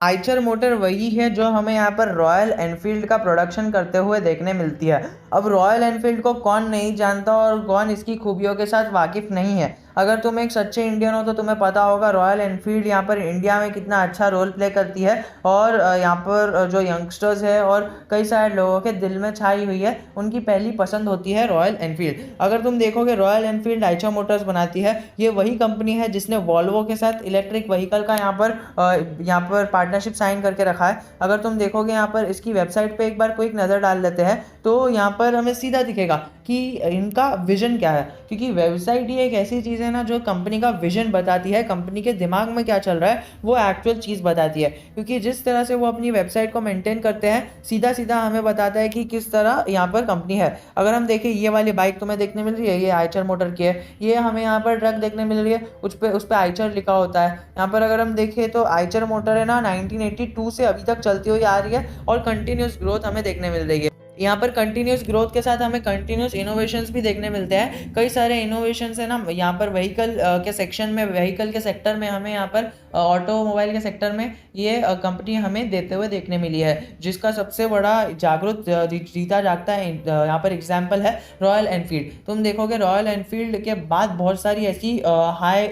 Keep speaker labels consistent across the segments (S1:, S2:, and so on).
S1: Eicher motor वही है जो हमें यहाँ पर रॉयल एनफील्ड का प्रोडक्शन करते हुए देखने मिलती है। अब रॉयल एनफील्ड को कौन नहीं जानता और कौन इसकी खूबियों के साथ वाकिफ नहीं है। अगर तुम एक सच्चे इंडियन हो तो तुम्हें पता होगा रॉयल एनफील्ड यहाँ पर इंडिया में कितना अच्छा रोल प्ले करती है और यहाँ पर जो यंगस्टर्स है और कई सारे लोगों के दिल में छाई हुई है, उनकी पहली पसंद होती है रॉयल एनफील्ड। अगर तुम देखोगे रॉयल एनफील्ड आइचर मोटर्स बनाती है, ये वही कंपनी है जिसने वॉल्वो के साथ इलेक्ट्रिक व्हीकल का यहाँ पर पार्टनरशिप साइन करके रखा है। अगर तुम देखोगे यहाँ पर इसकी वेबसाइट पे एक बार कोई नज़र डाल लेते हैं तो यहाँ पर हमें सीधा दिखेगा कि इनका विजन क्या है, क्योंकि वेबसाइट ही एक ऐसी चीज़ है ना जो कंपनी का विजन बताती है, कंपनी के दिमाग में क्या चल रहा है वो एक्चुअल चीज़ बताती है। क्योंकि जिस तरह से वो अपनी वेबसाइट को मेंटेन करते हैं सीधा सीधा हमें बताता है कि किस तरह यहाँ पर कंपनी है। अगर हम देखें ये वाली बाइक तुम्हें देखने मिल रही है, ये आइचर मोटर की है। ये हमें यहाँ पर ट्रक देखने मिल रही है, उस पर आइचर लिखा होता है। यहाँ पर अगर हम देखें तो आइचर मोटर है ना 1982 से अभी तक चलती हुई आ रही है और कंटिन्यूस ग्रोथ हमें देखने मिल रही है। यहाँ पर कंटिन्यूस ग्रोथ के साथ हमें कंटिन्यूस इनोवेशंस भी देखने मिलते हैं। कई सारे इनोवेशंस है ना यहाँ पर व्हीकल के सेक्शन में, व्हीकल के सेक्टर में हमें यहाँ पर ऑटोमोबाइल के सेक्टर में ये कंपनी हमें देते हुए देखने मिली है, जिसका सबसे बड़ा जागरूक जीता जागता है यहाँ पर एग्जाम्पल है रॉयल एनफील्ड। तुम देखोगे रॉयल एनफील्ड के बाद बहुत सारी ऐसी हाई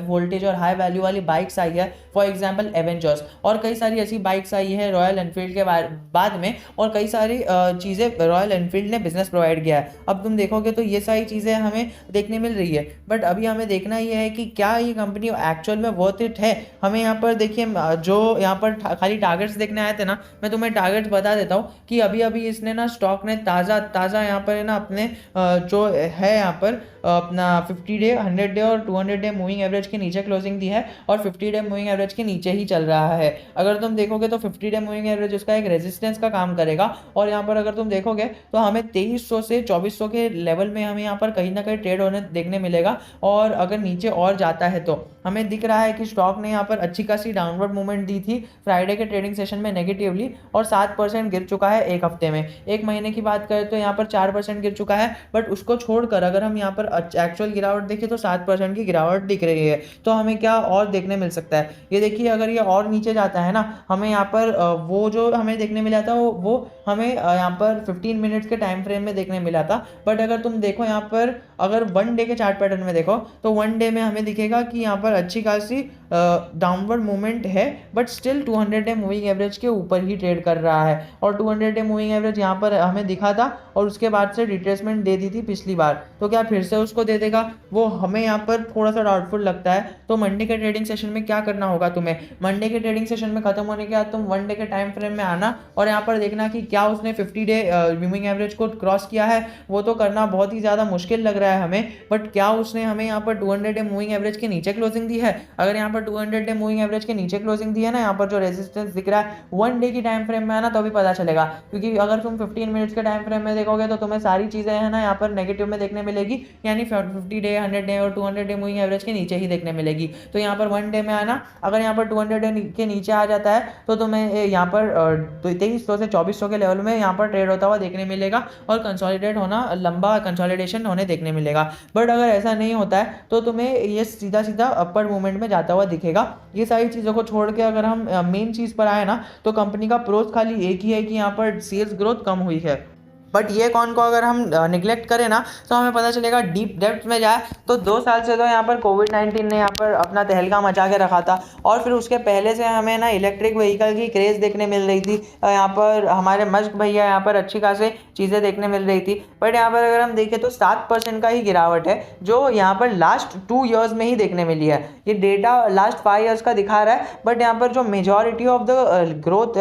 S1: वोल्टेज और हाई वैल्यू वाली बाइक्स आई है, फॉर एग्जाम्पल एवेंजर्स, और कई सारी ऐसी बाइक्स आई है रॉयल एनफील्ड के बाद में, और कई सारी चीज़ें रॉयल एनफील्ड ने बिजनेस प्रोवाइड किया है। अब तुम देखोगे तो ये सारी चीज़ें हमें देखने मिल रही है, बट अभी हमें देखना ये है कि क्या ये कंपनी एक्चुअल में वर्थ इट है। हमें यहाँ पर देखिए जो यहाँ पर खाली टारगेट्स देखने आए थे ना, मैं तुम्हें टारगेट्स बता देता हूँ कि अभी अभी इसने ना स्टॉक ने ताज़ा यहाँ पर है ना अपने जो है यहाँ पर अपना 50 डे, 100 डे और 200 डे मूविंग एवरेज के नीचे क्लोजिंग दी है और 50 डे मूविंग एवरेज के नीचे ही चल रहा है। अगर तुम देखोगे तो 50 डे मूविंग एवरेज उसका एक रेजिस्टेंस का काम करेगा, और यहाँ पर अगर तुम देखोगे तो हमें 2300 से 2400 के लेवल में हमें यहाँ पर कहीं ना कहीं ट्रेड होने देखने मिलेगा। और अगर नीचे और जाता है तो हमें दिख रहा है कि स्टॉक ने यहाँ पर अच्छी खासी डाउनवर्ड मूवमेंट दी थी फ्राइडे के ट्रेडिंग सेशन में नेगेटिवली, और 7% गिर चुका है एक हफ्ते में। एक महीने की बात करें तो यहाँ पर 4% गिर चुका है, बट उसको छोड़कर अगर हम यहाँ पर एक्चुअल गिरावट देखें तो 7% की गिरावट दिख रही है। तो हमें क्या और देखने मिल सकता है, ये देखिए अगर ये और नीचे जाता है ना, हमें यहाँ पर वो जो हमें देखने मिला था वो हमें यहाँ पर 15 मिनट्स के टाइम फ्रेम में देखने मिला था। बट अगर तुम देखो यहाँ पर अगर 1 डे के चार्ट पैटर्न में देखो तो 1 डे में हमें दिखेगा कि यहाँ पर अच्छी खासी डाउनवर्ड मूवमेंट है, but still 200 day moving average के ऊपर ही ट्रेड कर रहा है। और 200 डे मूविंग एवरेज यहाँ पर हमें दिखा था और उसके बाद से रिट्रेसमेंट दे दी थी पिछली बार, तो क्या फिर से उसको दे देगा, वो हमें यहाँ पर थोड़ा सा डाउटफुल लगता है। तो मंडे के ट्रेडिंग सेशन में क्या करना होगा तुम्हें, मंडे के ट्रेडिंग सेशन में खत्म होने के बाद तुम 1 डे के टाइम फ्रेम में आना और यहाँ पर देखना कि क्या उसने 50 डे मूविंग एवरेज को क्रॉस किया है। वो तो करना बहुत ही ज़्यादा मुश्किल लग रहा है हमें, बट क्या उसने हमें यहाँ पर 200 डे मूविंग एवरेज के नीचे क्लोजिंग दी है। अगर यहाँ पर 200 डे मूविंग एवरेज के नीचे क्लोजिंग दी है ना, यहाँ पर जो रेजिस्टेंस दिख रहा है 1 डे की टाइम फ्रेम में आना तो अभी पता चलेगा, क्योंकि अगर तुम 15 मिनट्स के टाइम फ्रेम में देखोगे तो तुम्हें सारी चीज़ें है ना यहाँ पर नेगेटिव में देखने मिलेगी, यानी 50 डे, 100 डे और 200 डे मूविंग एवरेज के नीचे ही देखने मिलेगी। तो यहाँ पर 1 डे में आना, अगर यहाँ पर 200 डे के नीचे आ जाता है तो तुम्हें यहाँ पर 2300 से 2400 के लेवल में यहाँ पर ट्रेड होता हुआ देखने मिलेगा और कंसोलिडेट होना, लंबा कंसोलिडेशन होने देखने मिलेगा। बट अगर ऐसा नहीं होता है तो तुम्हें ये सीधा सीधा अपर मूवमेंट में जाता हुआ दिखेगा। ये सारी चीज़ों को छोड़ के अगर हम मेन चीज़ पर आए ना तो कंपनी का प्रोस खाली एक ही है कि यहाँ पर सेल्स ग्रोथ कम हुई है। बट ये कौन को अगर हम निगलेक्ट करें ना तो हमें पता चलेगा, डीप डेप्थ में जाए तो 2 साल से तो यहाँ पर कोविड-19 ने यहाँ पर अपना तहलका मचा के रखा था, और फिर उसके पहले से हमें ना इलेक्ट्रिक व्हीकल की क्रेज़ देखने मिल रही थी। यहाँ पर हमारे मस्क भैया यहाँ पर अच्छी खासी चीज़ें देखने मिल रही थी। बट यहाँ पर अगर हम देखें तो 7% का ही गिरावट है जो यहाँ पर लास्ट 2 ईयर्स में ही देखने मिली है। ये डेटा लास्ट 5 ईयर्स का दिखा रहा है, बट यहाँ पर जो majority of the growth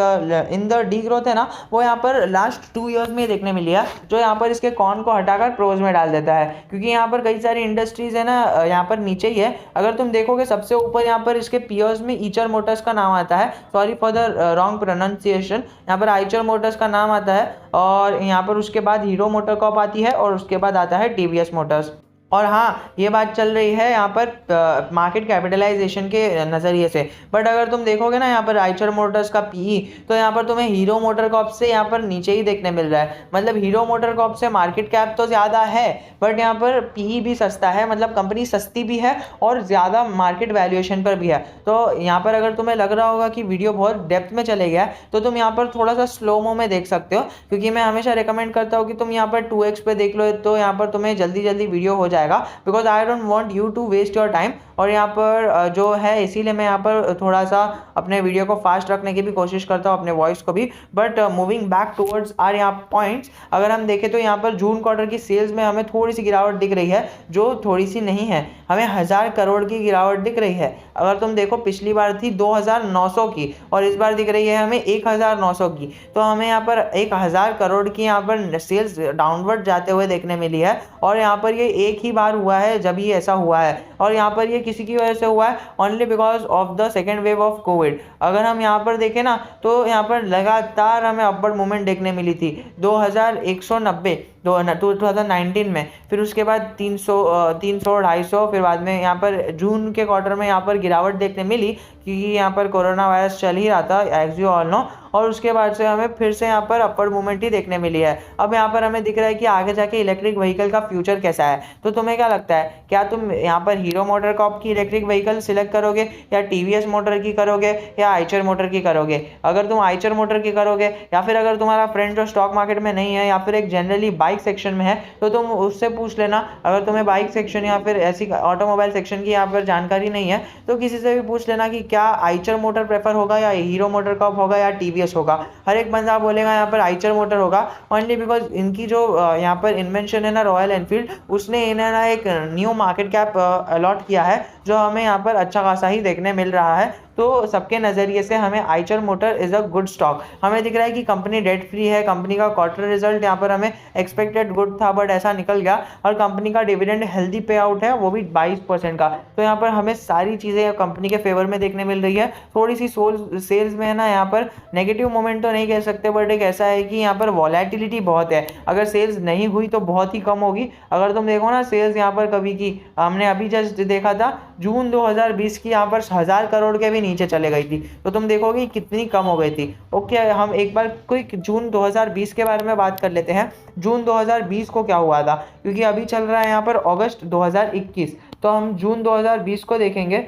S1: in the D growth है ना वो यहाँ पर लास्ट 2 ईयर्स में ही देखने मिली है, जो यहाँ पर इसके कॉन को हटाकर प्रोज में डाल देता है। क्योंकि यहाँ पर कई सारी इंडस्ट्रीज है ना यहाँ पर नीचे ही है। अगर तुम देखोगे सबसे ऊपर यहाँ पर इसके पीयर्स में ईचर मोटर्स का नाम आता है, sorry for the wrong pronunciation, यहाँ पर आइचर मोटर्स का नाम आता है, और यहाँ पर उसके बाद हीरो मोटर कॉप आती है और उसके बाद आता है टीवीएस मोटर्स। और हाँ, ये बात चल रही है यहाँ पर मार्केट कैपिटलाइजेशन के नज़रिए से। बट अगर तुम देखोगे ना यहाँ पर आइचर मोटर्स का पीई, तो यहाँ पर तुम्हें हीरो मोटर कॉर्प से यहाँ पर नीचे ही देखने मिल रहा है। मतलब हीरो मोटर कॉर्प से मार्केट कैप तो ज़्यादा है, बट यहाँ पर पीई भी सस्ता है, मतलब कंपनी सस्ती भी है और ज़्यादा मार्केट वैल्यूएशन पर भी है। तो यहाँ पर अगर तुम्हें लग रहा होगा कि वीडियो बहुत डेप्थ में चले गया तो तुम यहाँ पर थोड़ा सा स्लो मो में देख सकते हो, क्योंकि मैं हमेशा रिकमेंड करता हूँ कि तुम यहाँ पर 2x पे देख लो, तो यहाँ पर तुम्हें जल्दी जल्दी वीडियो हो जाएगा, because I don't want you to waste your time. और यहाँ पर जो है इसीलिए मैं यहाँ पर थोड़ा सा अपने वीडियो को फास्ट रखने की भी कोशिश करता हूँ, अपने वॉइस को भी। But moving back towards our यहाँ पॉइंट्स, अगर हम देखें तो यहाँ पर जून क्वार्टर की सेल्स में हमें थोड़ी सी गिरावट दिख रही है, जो थोड़ी सी नहीं है, हमें 1000 करोड़ की गिरावट दिख रही है। अगर तुम देखो पिछली बार थी 2900 की और इस बार दिख रही है हमें 1900 की, तो हमें यहाँ पर 1000 करोड़ की यहाँ पर सेल्स डाउनवर्ड जाते हुए देखने मिली है। और यहाँ पर ये एक ही बार हुआ है जब ये ऐसा हुआ है, और यहाँ पर ये किसी की वजह से हुआ है, only because of the second wave of Covid. अगर हम यहाँ पर देखें ना तो यहाँ पर लगातार हमें अपवर्ड मूवमेंट देखने मिली थी 2190 2019 में, फिर उसके बाद 300 250, फिर बाद में यहाँ पर जून के क्वार्टर में यहाँ पर गिरावट देखने मिली, क्योंकि यहाँ पर कोरोना वायरस चल ही रहा था एज यू ऑल नो। और उसके बाद से हमें फिर से यहाँ पर अपवर्ड मूवमेंट ही देखने मिली है। अब यहाँ पर हमें दिख रहा है कि आगे जाके इलेक्ट्रिक व्हीकल का फ्यूचर कैसा है। तो तुम्हें क्या लगता है, क्या तुम यहाँ पर हीरो मोटर कॉर्प की इलेक्ट्रिक व्हीकल सिलेक्ट करोगे, या टीवीएस मोटर की करोगे, या आइचर मोटर की करोगे? अगर तुम आइचर मोटर की करोगे, या फिर अगर तुम्हारा फ्रेंड जो स्टॉक मार्केट में नहीं है या फिर एक जनरली बाइक सेक्शन में है, तो तुम उससे पूछ लेना। अगर तुम्हें बाइक सेक्शन या फिर ऐसी ऑटोमोबाइल सेक्शन की यहाँ पर जानकारी नहीं है, तो किसी से भी पूछ लेना कि क्या आइचर मोटर प्रेफर होगा, या हीरो मोटर कॉर्प होगा, या टीवीएस होगा। हर एक बंदा बोलेगा यहाँ पर आइचर मोटर होगा, ओनली बिकॉज इनकी जो यहाँ पर इन्वेंशन है ना रॉयल एनफील्ड, उसने इन्हें ना एक न्यू मार्केट कैप अलॉट किया है, जो हमें यहाँ पर अच्छा खासा ही देखने मिल रहा है। तो सबके नज़रिए से हमें Eicher motor is a good stock. हमें दिख रहा है कि कंपनी डेट फ्री है, कंपनी का क्वार्टर रिजल्ट यहाँ पर हमें एक्सपेक्टेड गुड था बट ऐसा निकल गया, और कंपनी का डिविडेंड हेल्दी पे आउट है, वो भी 22% का। तो यहाँ पर हमें सारी चीज़ें कंपनी के फेवर में देखने मिल रही है। थोड़ी सी सेल्स में है ना यहाँ पर नेगेटिव मोमेंट तो नहीं कह सकते, बट एक ऐसा है कि यहाँ पर वॉलेटिलिटी बहुत है। अगर सेल्स नहीं हुई तो बहुत ही कम होगी। अगर तुम देखो ना सेल्स यहाँ पर कभी की, हमने अभी जस्ट देखा था जून 2020 की यहाँ पर 1000 करोड़ के भी नीचे चले गई थी, तो तुम देखोगे कितनी कम हो गई थी। ओके, हम एक बार कोई जून 2020 के बारे में बात कर लेते हैं। जून 2020 को क्या हुआ था, क्योंकि अभी चल रहा है यहाँ पर अगस्त 2021, तो हम जून 2020 को देखेंगे।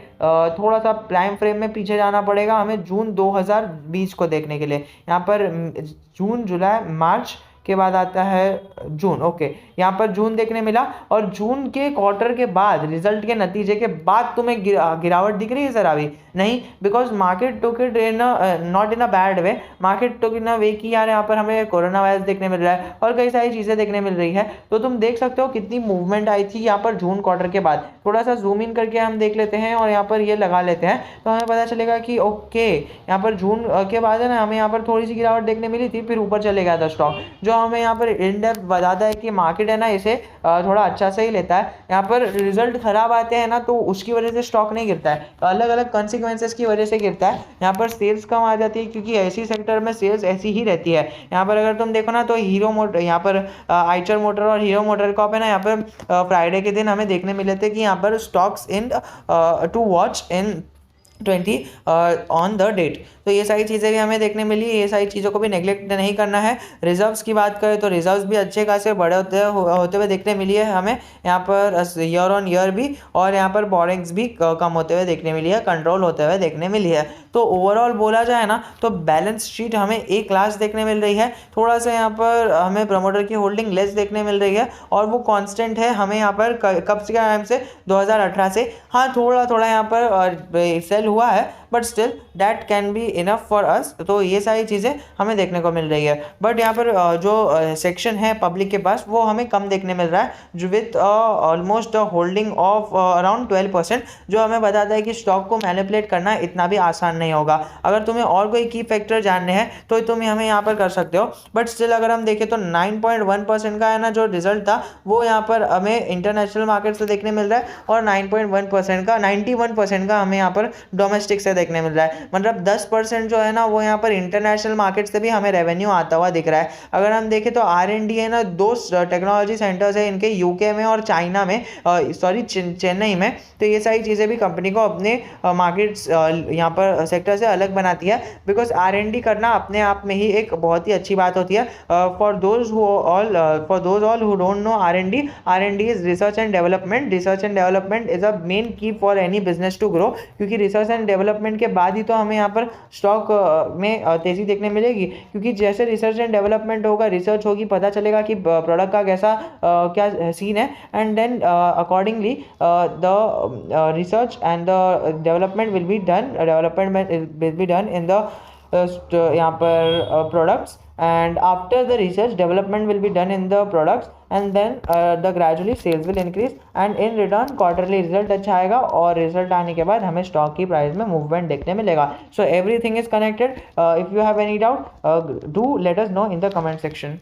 S1: थोड़ा सा टाइम फ्रेम में पीछे जाना पड़ेगा हमें जून 2020 को देखने के लिए। यहाँ पर जून, जुलाई, मार्च के बाद आता है जून। ओके, यहाँ पर जून देखने मिला, और जून के क्वार्टर के बाद, रिजल्ट के नतीजे के बाद तुम्हें गिरावट दिख रही है सर? अभी नहीं, because market took it in not in a bad way, market took in a way कि यार यहाँ पर हमें कोरोना वायरस देखने मिल रहा है और कई सारी चीज़ें देखने मिल रही है। तो तुम देख सकते हो कितनी मूवमेंट आई थी यहाँ पर जून क्वार्टर के बाद। थोड़ा सा जूम इन करके हम देख लेते हैं और यहाँ पर ये लगा लेते हैं, तो हमें पता चलेगा कि ओके यहाँ पर जून के बाद है ना हमें यहाँ पर थोड़ी सी गिरावट देखने मिली थी, फिर ऊपर चले गया था स्टॉक, जो हमें यहाँ पर इन डेप्थ बताता है कि मार्केट है ना इसे थोड़ा अच्छा से ही लेता है। यहाँ पर रिजल्ट खराब आते हैं ना तो उसकी वजह से स्टॉक नहीं गिरता है, तो अलग अलग कॉन्सिक्वेंसेस की वजह से गिरता है। यहाँ पर सेल्स कम आ जाती है, क्योंकि ऐसी सेक्टर में सेल्स ऐसी ही रहती है। यहाँ पर अगर तुम देखो ना तो हीरो मोटर, यहाँ पर आइचर मोटर और हीरो मोटर कॉर्प है ना, यहाँ पर फ्राइडे के दिन हमें देखने मिले थे कि यहाँ पर stocks in to watch in 20 on the date. तो ये सारी चीज़ें भी हमें देखने मिली, ये सारी चीज़ों को भी नेग्लेक्ट नहीं करना है। रिजर्व्स की बात करें तो रिजर्व्स भी अच्छे खासे बड़े होते हुए देखने मिली है हमें यहाँ पर ईयर ऑन ईयर भी, और यहाँ पर बोरिंग्स भी कम होते हुए देखने मिली है, कंट्रोल होते हुए देखने मिली है। तो ओवरऑल बोला जाए ना तो बैलेंस शीट हमें एक क्लास देखने मिल रही है। थोड़ा सा यहाँ पर हमें प्रमोटर की होल्डिंग लेस देखने मिल रही है, और वो कांस्टेंट है हमें यहाँ पर कब से टाइम से 2018 से। हाँ, थोड़ा थोड़ा यहाँ पर सेल हुआ है, but still that can be enough for us. तो ये सारी चीज़ें हमें देखने को मिल रही है। बट यहाँ पर जो सेक्शन है पब्लिक के पास वो हमें कम देखने मिल रहा है, जो with almost holding of around 12%, जो हमें बताता है कि स्टॉक को मैनिपुलेट करना इतना भी आसान नहीं होगा। अगर तुम्हें और कोई की फैक्टर जानने हैं तो तुम हमें यहाँ पर कर सकते हो, बट स्टिल अगर हम देखें तो 9.1% का है ना जो रिजल्ट था वो यहाँ पर हमें इंटरनेशनल मार्केट से देखने मिल रहा है, और 9.1% का 91% का हमें यहाँ पर डोमेस्टिक से देखने मिल रहा है। मतलब 10% जो है ना वो यहाँ पर इंटरनेशनल मार्केट से भी हमें रेवेन्यू आता हुआ दिख रहा है। अगर हम देखें तो R&D है ना, 2 टेक्नोलॉजी सेंटर्स है इनके, यूके में और चाइना में, सॉरी चेन्नई में। तो ये सारी चीज़ें भी कंपनी को अपने मार्केट्स यहाँ पर सेक्टर से अलग बनाती है, बिकॉज R&D करना अपने आप में ही एक बहुत ही अच्छी बात होती है। For those all who don't know R&D is research and development. Research and development is a main key for any business to grow, क्योंकि रिसर्च एंड डेवलपमेंट के बाद ही तो हमें यहाँ पर स्टॉक में तेज़ी देखने मिलेगी। क्योंकि जैसे रिसर्च एंड डेवलपमेंट होगा, रिसर्च होगी, पता चलेगा कि प्रोडक्ट का कैसा क्या सीन है, and then accordingly the research and the development will be done in the यहाँ पर products, and after the research development will be done in the products, and then the gradually sales will increase, and in return quarterly result अच्छा आएगा, और result आने के बाद हमें stock की प्राइस में मूवमेंट देखने मिलेगा। So everything is connected. If you have any doubt do let us know in the comment section.